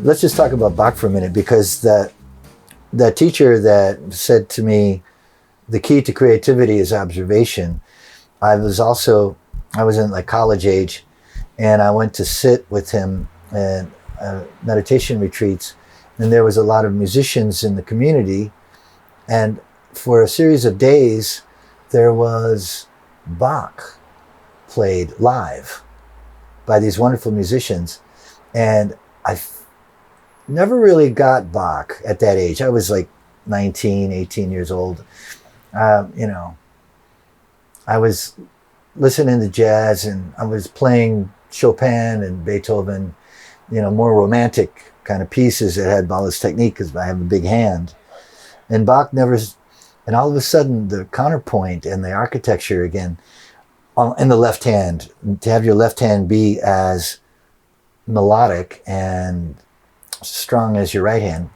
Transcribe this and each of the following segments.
let's just talk about Bach for a minute, because the teacher that said to me, the key to creativity is observation. I was in like college age, and I went to sit with him at meditation retreats, and there was a lot of musicians in the community, and for a series of days, there was Bach played live by these wonderful musicians. And I never really got Bach at that age. I was like 19, 18 years old. I was listening to jazz, and I was playing Chopin and Beethoven, more romantic kind of pieces that had all this technique because I have a big hand. And Bach never, and all of a sudden the counterpoint and the architecture again in the left hand, to have your left hand be as melodic and strong as your right hand.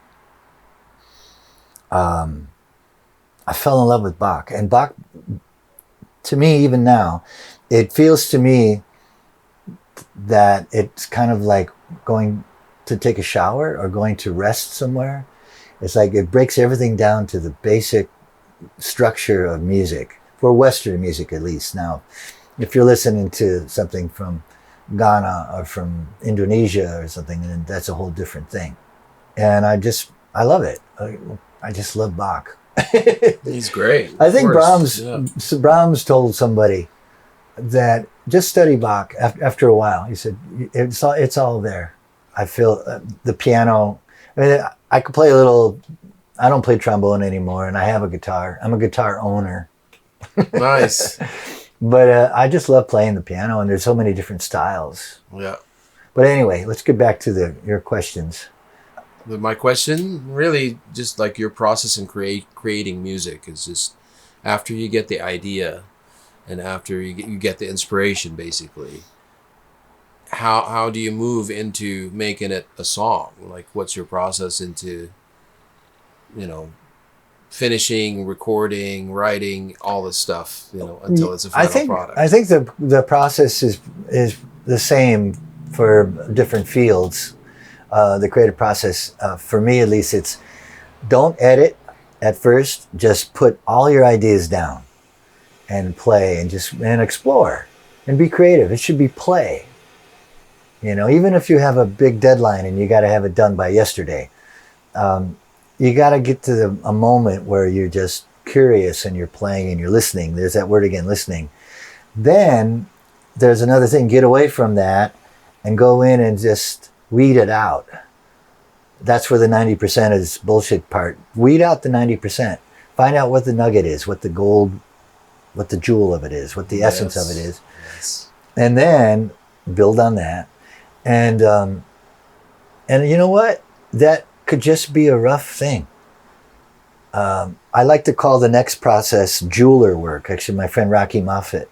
I fell in love with Bach. And Bach, to me, even now, it feels to me that it's kind of like going to take a shower or going to rest somewhere. It's like it breaks everything down to the basic structure of music, for Western music at least. Now, if you're listening to something from Ghana or from Indonesia or something, then that's a whole different thing. And I love it. I just love Bach. He's great. I think Brahms told somebody that just study Bach. After a while, he said, it's all there. I feel the piano. I mean, I could play a little. I don't play trombone anymore, and I have a guitar. I'm a guitar owner. Nice. But I just love playing the piano, and there's so many different styles. Yeah. But anyway, let's get back to your questions. My question, really, just like your process in creating music is just after you get the idea, and after you get the inspiration, basically. How do you move into making it a song? Like, what's your process into, finishing, recording, writing, all this stuff, until it's a final product? I think the process is the same for different fields. The creative process, for me at least, it's don't edit at first. Just put all your ideas down and play and explore and be creative. It should be play. Even if you have a big deadline and you got to have it done by yesterday, you got to get to a moment where you're just curious and you're playing and you're listening. There's that word again, listening. Then there's another thing. Get away from that and go in and just weed it out. That's where the 90% is bullshit part. Weed out the 90%. Find out what the nugget is, what the gold, what the jewel of it is, what the essence of it is. Yes. And then build on that. And you know what? That could just be a rough thing. I like to call the next process jeweler work. Actually, my friend Rocky Moffat,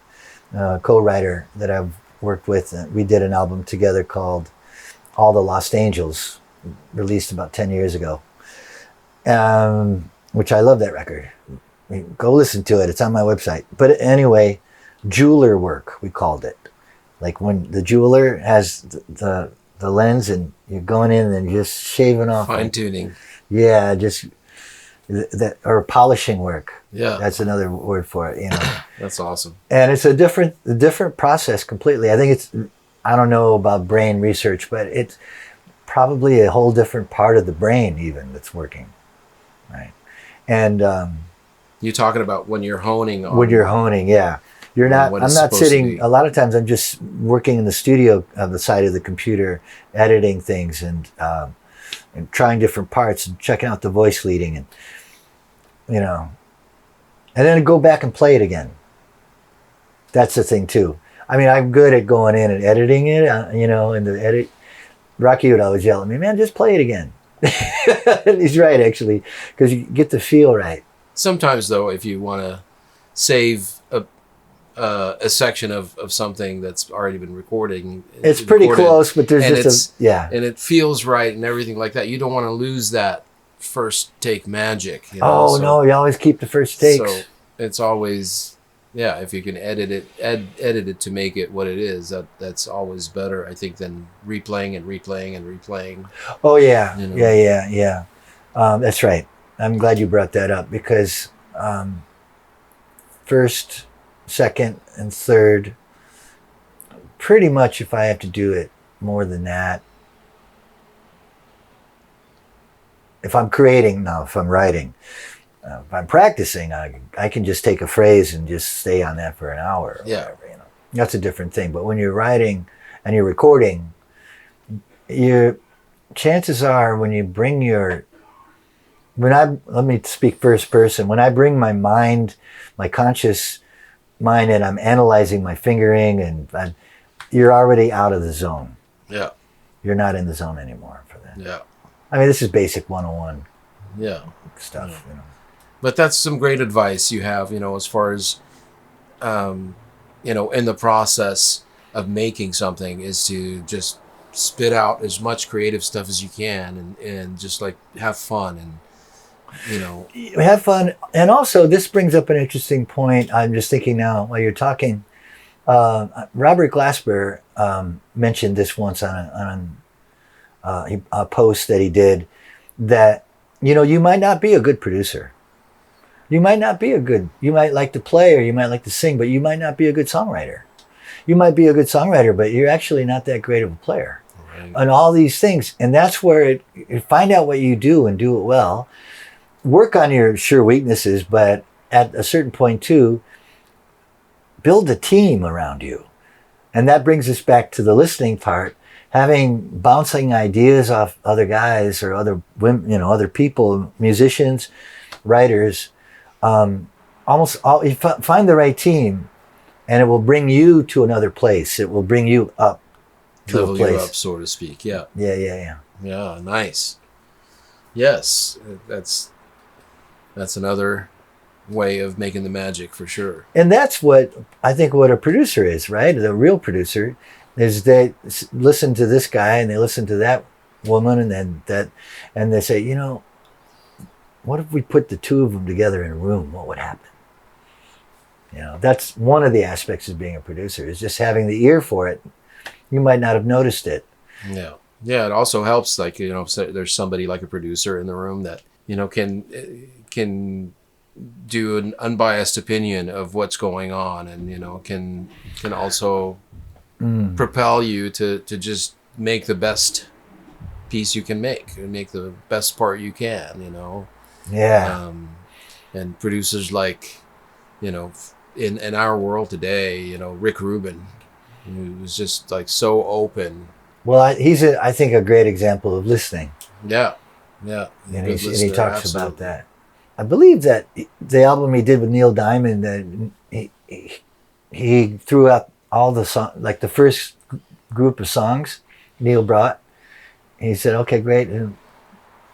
co-writer that I've worked with, we did an album together called All the Lost Angels, released about 10 years ago, which I love that record. Go listen to it. It's on my website. But anyway, jeweler work, we called it. Like when the jeweler has the lens and you're going in and just shaving off. Fine-tuning. Yeah, just that, or polishing work. Yeah. That's another word for it, That's awesome. And it's a different process completely. I think I don't know about brain research, but it's probably a whole different part of the brain even that's working, right? And you're talking about when you're honing on. When you're honing, yeah. I'm not sitting, a lot of times I'm just working in the studio on the side of the computer, editing things and trying different parts and checking out the voice leading and then go back and play it again. That's the thing too. I mean, I'm good at going in and editing it, and the edit. Rocky would always yell at me, man, just play it again. He's right, actually, because you get the feel right. Sometimes, though, if you want to save a section of something that's already been recording, it's pretty close, but there's and it feels right and everything like that. You don't want to lose that first take magic. No, you always keep the first takes. So it's always, Yeah, if you can edit it to make it what it is, that's always better, I think, than replaying and replaying and replaying. Oh yeah, You know. yeah. That's right. I'm glad you brought that up because first, second, and third, pretty much if I have to do it more than that, if I'm creating, now if I'm writing, if I'm practicing, I can just take a phrase and just stay on that for an hour or whatever, you know. That's a different thing. But when you're writing and you're recording, your chances are when you bring your let me speak first person. When I bring my mind, my conscious mind, and I'm analyzing my fingering, and you're already out of the zone. Yeah. You're not in the zone anymore for that. Yeah. I mean, this is basic 101 stuff, Yeah. you know. But that's some great advice you have, you know, as far as, you know, in the process of making something is to just spit out as much creative stuff as you can and just like have fun and, you know. Have fun. And also, this brings up an interesting point. I'm just thinking now while you're talking. Robert Glasper mentioned this once on a post that he did that, you know, you might not be a good producer. You might not be you might like to play or you might like to sing, but you might not be a good songwriter. You might be a good songwriter, but you're actually not that great of a player. Right. And all these things. And that's where you find out what you do and do it well. Work on your sure weaknesses, but at a certain point too, build a team around you. And that brings us back to the listening part. Having bouncing ideas off other guys or other women, you know, other people, musicians, writers, find the right team, and it will bring you to another place. It will bring you up to level a place. You up, so to speak. Yeah. Yeah. Yeah. Nice. Yes, that's another way of making the magic for sure. And that's what I think what a producer is, right? The real producer is they listen to this guy and they listen to that woman and then that, and they say, you know, what if we put the two of them together in a room? What would happen? You know, that's one of the aspects of being a producer is just having the ear for it. You might not have noticed it. Yeah. Yeah. It also helps, like, you know, so there's somebody like a producer in the room that, you know, can do an unbiased opinion of what's going on and, you know, can also propel you to just make the best piece you can make and make the best part you can, you know. Yeah. And producers like, you know, in our world today, you know, Rick Rubin, who's just like so open. Well, he's I think a great example of listening. Yeah. And he talks about that. I believe that the album he did with Neil Diamond, that he threw out all the songs, like the first group of songs Neil brought. He said, "Okay, great, and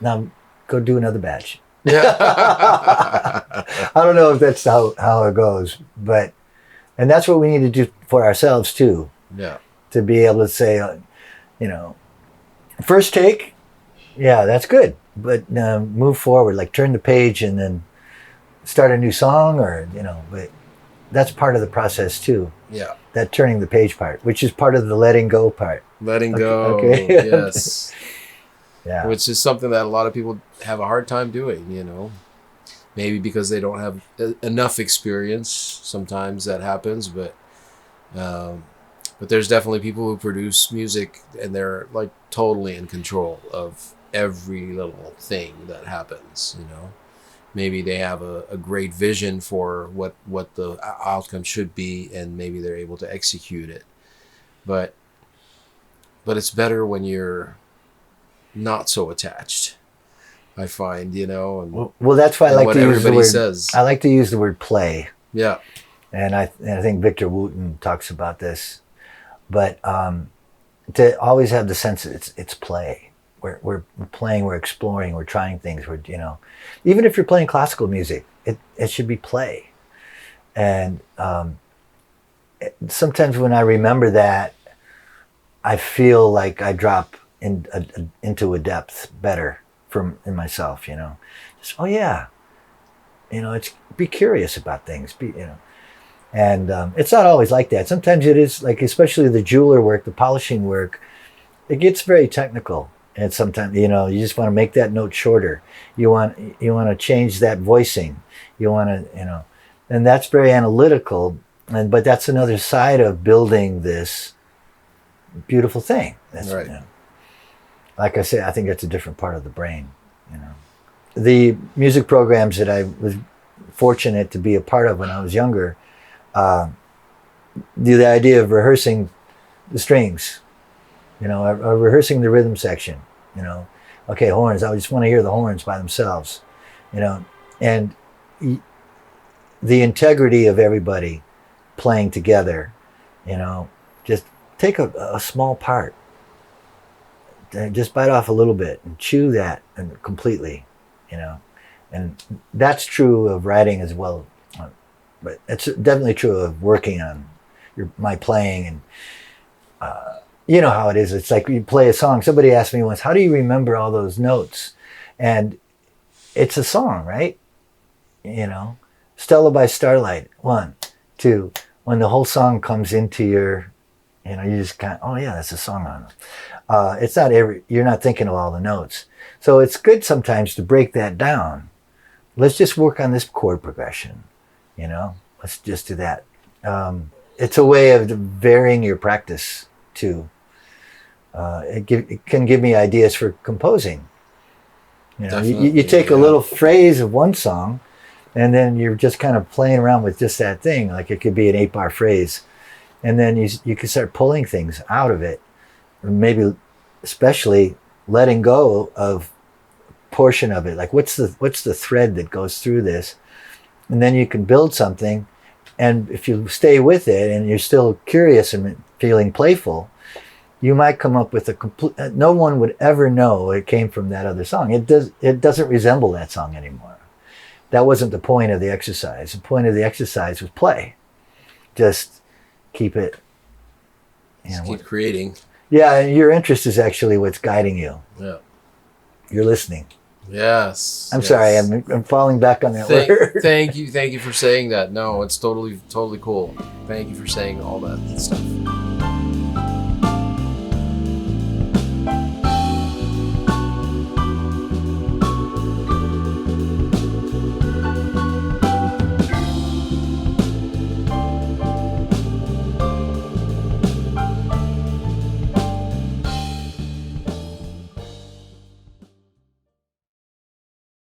now go do another batch." Yeah. I don't know if that's how it goes, and that's what we need to do for ourselves too. Yeah. To be able to say, you know, first take, yeah, that's good, but move forward, like turn the page and then start a new song, or you know, but that's part of the process too. Yeah. That turning the page part, which is part of the letting go part. Letting go. Okay. Yes. Yeah. Which is something that a lot of people have a hard time doing, you know. Maybe because they don't have enough experience. Sometimes that happens, but there's definitely people who produce music and they're like totally in control of every little thing that happens, you know. Maybe they have a great vision for what the outcome should be, and maybe they're able to execute it. But it's better when you're not so attached, I find, you know. And well, that's why I like to use the word. Says. I like to use the word play. Yeah. And I think Victor Wooten talks about this, but to always have the sense that it's play. We're playing, we're exploring, we're trying things. We're, you know, even if you're playing classical music, it should be play. And sometimes when I remember that, I feel like I drop into a depth better in myself. You know, just oh yeah, you know, it's be curious about things. You know, And it's not always like that. Sometimes it is, like, especially the jeweler work, the polishing work, it gets very technical. And sometimes, you know, you just want to make that note shorter. You want to change that voicing. You want to, you know, and that's very analytical. But that's another side of building this beautiful thing. That's, right. You know, like I say, I think that's a different part of the brain. You know, the music programs that I was fortunate to be a part of when I was younger, the idea of rehearsing the strings, you know, or rehearsing the rhythm section, you know, okay, horns, I just want to hear the horns by themselves, you know, and the integrity of everybody playing together, you know, just take a small part, just bite off a little bit and chew that and completely, you know, and that's true of writing as well, but it's definitely true of working on my playing. And you know how it is. It's like you play a song. Somebody asked me once, how do you remember all those notes? And it's a song, right? You know, Stella by Starlight, 1, 2. When the whole song comes into your, you know, you just kind of, oh yeah, that's a song on it. It's not you're not thinking of all the notes. So it's good sometimes to break that down. Let's just work on this chord progression, you know, let's just do that. It's a way of varying your practice too. It can give me ideas for composing. You know, you take a little phrase of one song, and then you're just kind of playing around with just that thing. Like it could be an 8-bar phrase, and then you can start pulling things out of it, or maybe especially letting go of portion of it. Like what's the thread that goes through this, and then you can build something. And if you stay with it and you're still curious and feeling playful, you might come up with a complete, no one would ever know it came from that other song. It doesn't resemble that song anymore. That wasn't the point of the exercise. The point of the exercise was play. Just keep it, you know, keep creating. Yeah, and your interest is actually what's guiding you. Yeah. You're listening. Yes. I'm sorry, I'm falling back on that word. Thank you for saying that. No, it's totally cool. Thank you for saying all that stuff.